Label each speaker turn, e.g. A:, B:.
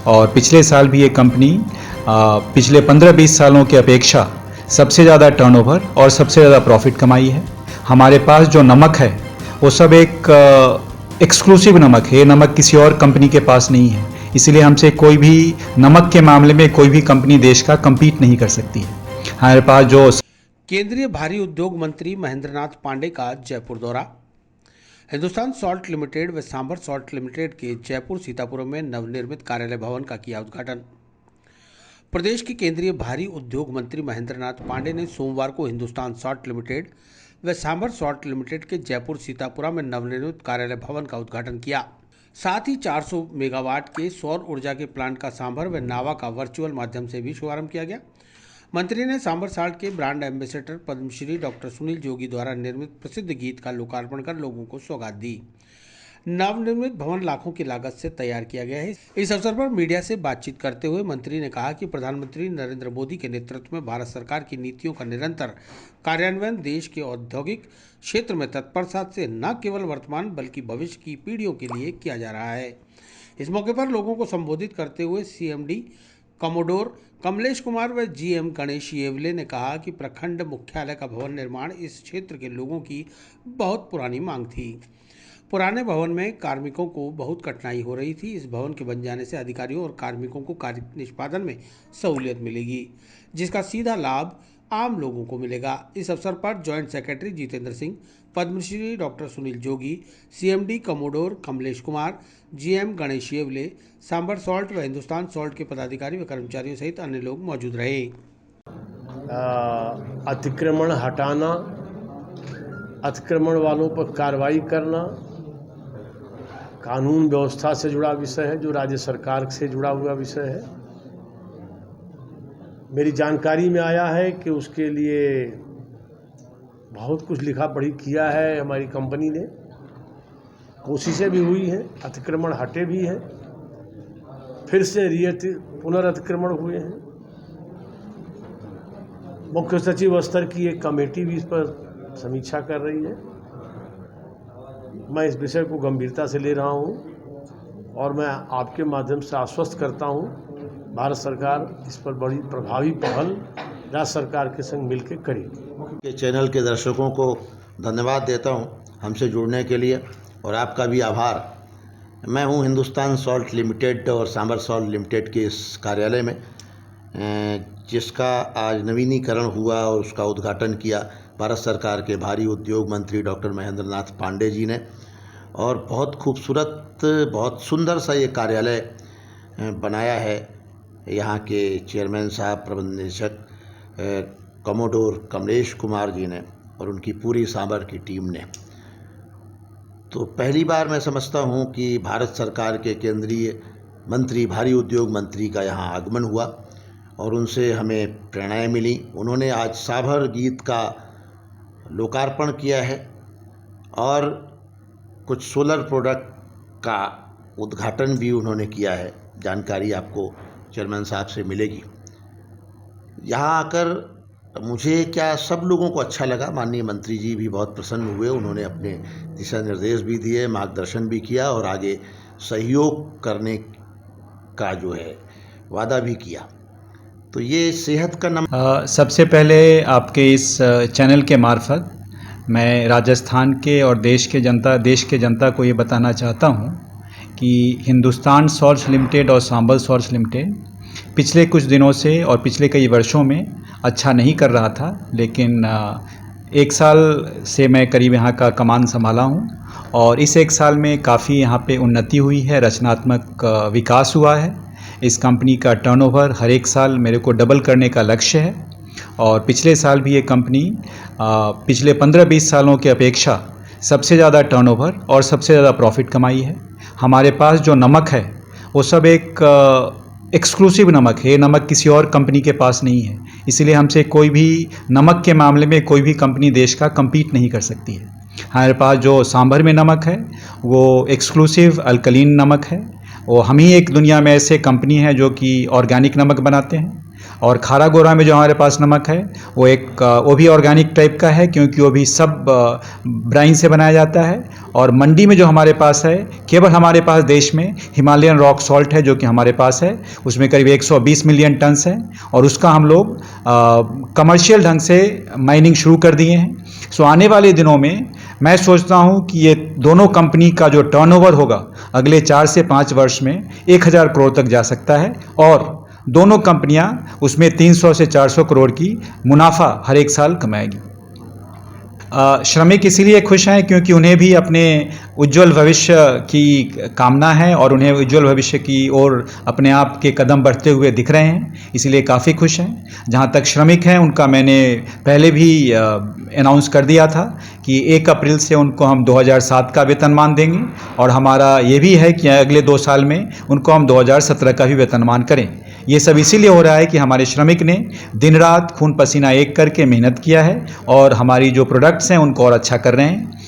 A: और पिछले साल भी ये कंपनी पिछले 15-20 सालों की अपेक्षा सबसे ज़्यादा टर्नओवर और सबसे ज़्यादा प्रॉफिट कमाई है। हमारे पास जो नमक है वो सब एक एक्सक्लूसिव नमक है। ये नमक किसी और कंपनी के पास नहीं है, इसलिए हमसे कोई भी नमक के मामले में कोई भी कंपनी देश का कम्पीट नहीं कर सकती है। हमारे पास जो
B: केंद्रीय भारी उद्योग मंत्री महेंद्रनाथ पांडे का जयपुर दौरा। हिंदुस्तान सॉल्ट लिमिटेड व सांभर सॉल्ट लिमिटेड के जयपुर सीतापुरम में नवनिर्मित कार्यालय भवन का किया उद्घाटन। प्रदेश के केंद्रीय भारी उद्योग मंत्री महेंद्रनाथ पांडे ने सोमवार को हिंदुस्तान सॉल्ट लिमिटेड व सांभर सॉल्ट लिमिटेड के जयपुर सीतापुरा में नवनिर्मित कार्यालय भवन का उद्घाटन किया। साथ ही 400 मेगावाट के सौर ऊर्जा के प्लांट का सांभर व नावा का वर्चुअल माध्यम से भी शुभारंभ किया गया। मंत्री ने सांभर साल्ट के brand ambassador Padmashri doctor Sunil Jogi द्वारा निर्मित प्रसिद्ध गीत का लोकार्पण कर लोगों को सौगात दी। नवनिर्मित भवन लाखों की लागत से तैयार किया गया है। इस अवसर पर मीडिया से बातचीत करते हुए मंत्री ने कहा कि प्रधानमंत्री नरेंद्र मोदी के नेतृत्व में भारत सरकार की नीतियों का निरंतर कार्यान्वयन देश के औद्योगिक क्षेत्र में तत्परता से न केवल वर्तमान बल्कि भविष्य की पीढ़ियों के लिए किया जा रहा है। इस मौके पर लोगों को संबोधित करते हुए सीएमडी कमोडोर कमलेश कुमार व जीएम गणेश येवले ने कहा कि प्रखंड मुख्यालय का भवन निर्माण इस क्षेत्र के लोगों की बहुत पुरानी मांग थी। पुराने भवन में कार्मिकों को बहुत कठिनाई हो रही थी। इस भवन के बन जाने से अधिकारियों और कार्मिकों को कार्य निष्पादन में सहूलियत मिलेगी, जिसका सीधा लाभ आम लोगों को मिलेगा। इस अवसर पर joint secretary Jitendra Singh, Padmashri doctor Sunil Jogi, CMD commodore Kamlesh Kumar, GM Ganesh Yewale, Sambhar salt व हिंदुस्तान सॉल्ट के पदाधिकारी व कर्मचारियों सहित अन्य लोग मौजूद रहे।
C: अतिक्रमण हटाना, अतिक्रमण वालों पर कार्रवाई करना कानून व्यवस्था से जुड़ा विषय है, जो राज्य सरकार से जुड़ा हुआ विषय है। मेरी जानकारी में आया है कि उसके लिए बहुत कुछ लिखा पढ़ी किया है हमारी कंपनी ने, कोशिशें भी हुई हैं, अतिक्रमण हटे भी हैं, फिर से पुनर्अतिक्रमण हुए हैं। मुख्य सचिव स्तर की एक कमेटी भी इस पर समीक्षा कर रही है। मैं इस विषय को गंभीरता से ले रहा हूं और मैं आपके माध्यम से आश्वस्त करता हूं, भारत सरकार इस पर बड़ी प्रभावी पहल राज्य सरकार के संग मिलकर करेगी।
D: के चैनल के दर्शकों को धन्यवाद देता हूं हमसे जुड़ने के लिए, और आपका भी आभार। मैं हूं हिंदुस्तान सॉल्ट लिमिटेड और सांभर सॉल्ट लिमिटेड के इस कार्यालय में, जिसका आज नवीनीकरण हुआ और उसका उद्घाटन किया भारत सरकार के भारी उद्योग मंत्री डॉक्टर महेंद्रनाथ पांडे जी ने। और बहुत खूबसूरत, बहुत सुंदर सा ये कार्यालय बनाया है यहाँ के चेयरमैन साहब, प्रबंध निदेशक कमोडोर कमलेश कुमार जी ने और उनकी पूरी सांभर की टीम ने। तो पहली बार मैं समझता हूँ कि भारत सरकार के केंद्रीय मंत्री, भारी उद्योग मंत्री का यहाँ आगमन हुआ और उनसे हमें प्रेरणाएँ मिली। उन्होंने आज सांभर गीत का लोकार्पण किया है और कुछ सोलर प्रोडक्ट का उद्घाटन भी उन्होंने किया है। जानकारी आपको चेयरमैन साहब से मिलेगी। यहाँ आकर मुझे क्या, सब लोगों को अच्छा लगा। माननीय मंत्री जी भी बहुत प्रसन्न हुए। उन्होंने अपने दिशा निर्देश भी दिए, मार्गदर्शन भी किया और आगे सहयोग करने का जो है वादा भी किया। तो ये सेहत का
A: सबसे पहले आपके इस चैनल के मार्फत मैं राजस्थान के और देश के जनता को ये बताना चाहता हूँ कि हिंदुस्तान सॉल्ट लिमिटेड और सांभर सॉल्ट लिमिटेड पिछले कुछ दिनों से और पिछले कई वर्षों में अच्छा नहीं कर रहा था, लेकिन एक साल से मैं करीब यहाँ का कमान संभाला हूँ और इस एक साल में काफ़ी यहाँ पे उन्नति हुई है, रचनात्मक विकास हुआ है। इस कंपनी का टर्नओवर हर एक साल मेरे को डबल करने का लक्ष्य है और पिछले साल भी ये कंपनी पिछले 15-20 सालों की अपेक्षा सबसे ज़्यादा टर्नओवर और सबसे ज़्यादा प्रॉफिट कमाई है। हमारे पास जो नमक है वो सब एक एक्सक्लूसिव नमक है। ये नमक किसी और कंपनी के पास नहीं है, इसलिए हमसे कोई भी नमक के मामले में कोई भी कंपनी देश का कम्पीट नहीं कर सकती है। हमारे पास जो सांभर में नमक है वो एक्सक्लूसिव अल्कलीन नमक है। वो हम ही एक दुनिया में ऐसे कंपनी है जो कि ऑर्गेनिक नमक बनाते हैं और खारा गोरा में जो हमारे पास नमक है वो भी ऑर्गेनिक टाइप का है, क्योंकि वो भी सब ब्राइन से बनाया जाता है। और मंडी में जो हमारे पास है, केवल हमारे पास देश में हिमालयन रॉक सॉल्ट है जो कि हमारे पास है, उसमें करीब 120 मिलियन टन्स है और उसका हम लोग कमर्शियल ढंग से माइनिंग शुरू कर दिए हैं। सो आने वाले दिनों में मैं सोचता हूं कि ये दोनों कंपनी का जो टर्नओवर होगा अगले 4 से 5 वर्ष में 1000 करोड़ तक जा सकता है और दोनों कंपनियां उसमें 300 से 400 करोड़ की मुनाफा हर एक साल कमाएगी। श्रमिक इसीलिए खुश हैं क्योंकि उन्हें भी अपने उज्जवल भविष्य की कामना है और उन्हें उज्जवल भविष्य की ओर अपने आप के कदम बढ़ते हुए दिख रहे हैं, इसलिए काफ़ी खुश हैं। जहाँ तक श्रमिक हैं उनका मैंने पहले भी अनाउंस कर दिया था कि 1 अप्रैल से उनको हम 2007 का वेतनमान देंगे और हमारा ये भी है कि अगले 2 साल में उनको हम 2017 का भी वेतनमान करें। ये सब इसीलिए हो रहा है कि हमारे श्रमिक ने दिन रात खून पसीना एक करके मेहनत किया है और हमारी जो प्रोडक्ट्स हैं उनको और अच्छा कर रहे हैं।